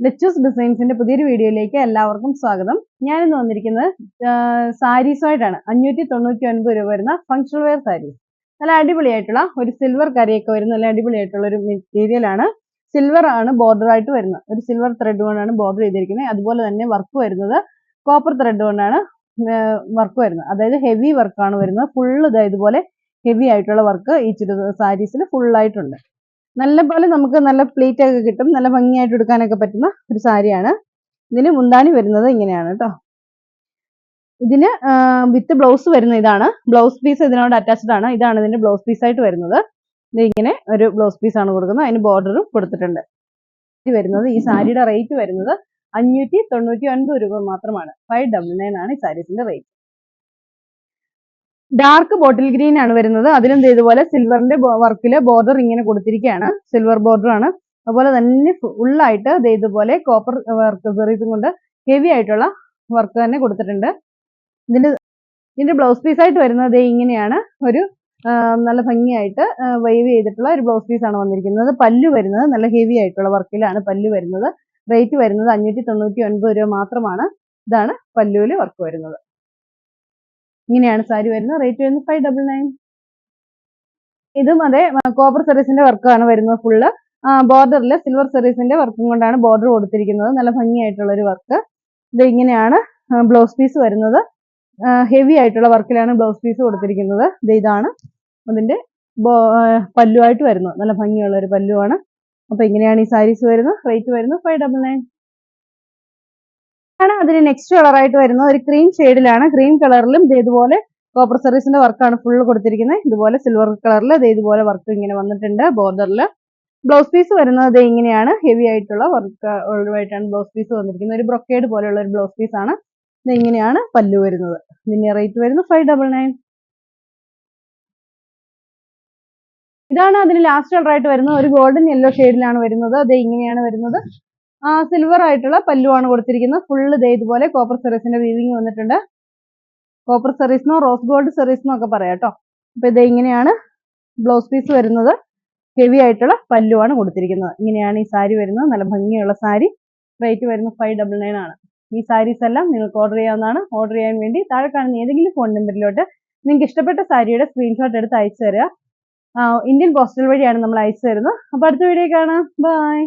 ലെച്ചൂസ് ഡിസൈൻസിന്റെ പുതിയൊരു വീഡിയോയിലേക്ക് എല്ലാവർക്കും സ്വാഗതം. ഞാനിന്ന് വന്നിരിക്കുന്നത് സാരീസുമായിട്ടാണ്. 599 രൂപ വരുന്ന ഫങ്ഷണൽ വെയർ സാരീസ്. നല്ല അടിപൊളിയായിട്ടുള്ള ഒരു സിൽവർ കറിയൊക്കെ വരുന്ന നല്ല അടിപൊളിയായിട്ടുള്ള ഒരു മെറ്റീരിയൽ ആണ്. സിൽവർ ആണ് ബോർഡർ ആയിട്ട് വരുന്നത്. ഒരു സിൽവർ ത്രെഡ് കൊണ്ടാണ് ബോർഡർ ചെയ്തിരിക്കുന്നത്. അതുപോലെ തന്നെ വർക്ക് വരുന്നത് കോപ്പർ ത്രെഡ് കൊണ്ടാണ് വർക്ക് വരുന്നത്. അതായത് ഹെവി വർക്കാണ് വരുന്നത്. ഫുള്ള് ഇതുപോലെ ഹെവി ആയിട്ടുള്ള വർക്ക് ഈ സാരീസിൽ ഫുൾ ആയിട്ടുണ്ട്. നല്ലപോലെ നമുക്ക് നല്ല പ്ലീറ്റ് ഒക്കെ കിട്ടും. നല്ല ഭംഗിയായിട്ട് എടുക്കാനൊക്കെ പറ്റുന്ന ഒരു സാരിയാണ്. ഇതിന് മുന്താണി വരുന്നത് ഇങ്ങനെയാണ് കേട്ടോ. ഇതിന് വിത്ത് ബ്ലൗസ് വരുന്ന ഇതാണ്. ബ്ലൗസ് പീസ് ഇതിനോട് അറ്റാച്ച്ഡ് ആണ്. ഇതാണ് ഇതിന്റെ ബ്ലൗസ് പീസ് ആയിട്ട് വരുന്നത്. ഇത് ഇങ്ങനെ ഒരു ബ്ലൗസ് പീസ് ആണ് കൊടുക്കുന്നത്. അതിന് ബോർഡറും കൊടുത്തിട്ടുണ്ട്. വരുന്നത് ഈ സാരിയുടെ റേറ്റ് വരുന്നത് 599 രൂപ മാത്രമാണ്. 599 ആണ് ഈ സാരീസിന്റെ റേറ്റ്. ഡാർക്ക് ബോട്ടിൽ ഗ്രീൻ ആണ് വരുന്നത്. അതിലും ഇതുപോലെ സിൽവറിന്റെ വർക്കില് ബോർഡർ ഇങ്ങനെ കൊടുത്തിരിക്കുകയാണ്. സിൽവർ ബോർഡർ ആണ്. അതുപോലെ തന്നെ ഫുള്ളായിട്ട് ഇതുപോലെ കോപ്പർ വർക്ക് സെറീസും കൊണ്ട് ഹെവി ആയിട്ടുള്ള വർക്ക് തന്നെ കൊടുത്തിട്ടുണ്ട്. ഇതിന്റെ ബ്ലൗസ് പീസ് ആയിട്ട് വരുന്നത് ഇങ്ങനെയാണ്. ഒരു നല്ല ഭംഗിയായിട്ട് വൈവ് ചെയ്തിട്ടുള്ള ഒരു ബ്ലൗസ് പീസ് ആണ് വന്നിരിക്കുന്നത്. പല്ലു വരുന്നത് നല്ല ഹെവി ആയിട്ടുള്ള വർക്കിലാണ് പല്ലു വരുന്നത്. റേറ്റ് വരുന്നത് 599 രൂപ മാത്രമാണ്. ഇതാണ് പല്ലുവിൽ വർക്ക് വരുന്നത്. ഇങ്ങനെയാണ് സാരി വരുന്നത്. റേറ്റ് വരുന്നത് 599. ഇതും അതെ കോപ്പർ സെറീസിന്റെ വർക്കാണ് വരുന്നത്. ഫുള്ള് ബോർഡറിൽ സിൽവർ സെറീസിന്റെ വർക്കും കൊണ്ടാണ് ബോർഡർ കൊടുത്തിരിക്കുന്നത്. നല്ല ഭംഗിയായിട്ടുള്ള ഒരു വർക്ക്. ഇത് ഇങ്ങനെയാണ് ബ്ലൗസ് പീസ് വരുന്നത്. ഹെവി ആയിട്ടുള്ള വർക്കിലാണ് ബ്ലൗസ് പീസ് കൊടുത്തിരിക്കുന്നത്. ഇതാണ് അതിന്റെ പല്ലുവായിട്ട് വരുന്നത്. നല്ല ഭംഗിയുള്ള ഒരു പല്ലുവാണ്. അപ്പൊ ഇങ്ങനെയാണ് ഈ സാരീസ് വരുന്നത്. റേറ്റ് വരുന്നത് 599. അതിന് നെക്സ്റ്റ് കളർ ആയിട്ട് വരുന്നത് ഒരു ക്രീം ഷെയ്ഡിലാണ്. ക്രീം കളറിലും ഇതുപോലെ കോപ്പർ സെറീസിന്റെ വർക്കാണ് ഫുള്ള് കൊടുത്തിരിക്കുന്നത്. ഇതുപോലെ സിൽവർ കളറിൽ ഇതുപോലെ വർക്ക് ഇങ്ങനെ വന്നിട്ടുണ്ട് ബോർഡറിൽ. ബ്ലൗസ് പീസ് വരുന്നത് ഇങ്ങനെയാണ്. ഹെവി ആയിട്ടുള്ള വർക്ക് ആയിട്ടാണ് ബ്ലൗസ് പീസ് വന്നിരിക്കുന്നത്. ഒരു ബ്രൊക്കേഡ് പോലെയുള്ള ഒരു ബ്ലൗസ് പീസ് ആണ്. ഇത് ഇങ്ങനെയാണ് പല്ലു വരുന്നത്. ഇതിന്റെ റേറ്റ് വരുന്നത് 599. ഇതാണ് അതിന് ലാസ്റ്റ് കളർ ആയിട്ട് വരുന്നത്. ഒരു ഗോൾഡൻ യെല്ലോ ഷെയ്ഡിലാണ് വരുന്നത്. അത് ഇങ്ങനെയാണ് വരുന്നത്. സിൽവർ ആയിട്ടുള്ള പല്ലുവാണ് കൊടുത്തിരിക്കുന്നത്. ഫുള്ള് ഇതുപോലെ കോപ്പർ സെറീസിന്റെ വീവിങ് വന്നിട്ടുണ്ട്. കോപ്പർ സെറീസ്ന്നോ റോസ് ഗോൾഡ് സെറീസ്ന്നോ ഒക്കെ പറയാം കേട്ടോ. അപ്പൊ ഇങ്ങനെയാണ് ബ്ലൗസ് പീസ് വരുന്നത്. ഹെവി ആയിട്ടുള്ള പല്ലുവാണ് കൊടുത്തിരിക്കുന്നത്. ഇങ്ങനെയാണ് ഈ സാരി വരുന്നത്. നല്ല ഭംഗിയുള്ള സാരി. റേറ്റ് വരുന്നത് 599 ആണ്. ഈ സാരീസ് എല്ലാം നിങ്ങൾക്ക് ഓർഡർ ചെയ്യാവുന്നതാണ്. ഓർഡർ ചെയ്യാൻ വേണ്ടി താഴെ കാണുന്ന ഏതെങ്കിലും ഫോൺ നമ്പറിലോട്ട് നിങ്ങൾക്ക് ഇഷ്ടപ്പെട്ട സാരിയുടെ സ്ക്രീൻഷോട്ട് എടുത്ത് അയച്ചു തരിക. ഇന്ത്യൻ പോസ്റ്റൽ വഴിയാണ് നമ്മൾ അയച്ചു തരുന്നത്. അപ്പൊ അടുത്ത വീഡിയോ കാണാം. ബൈ.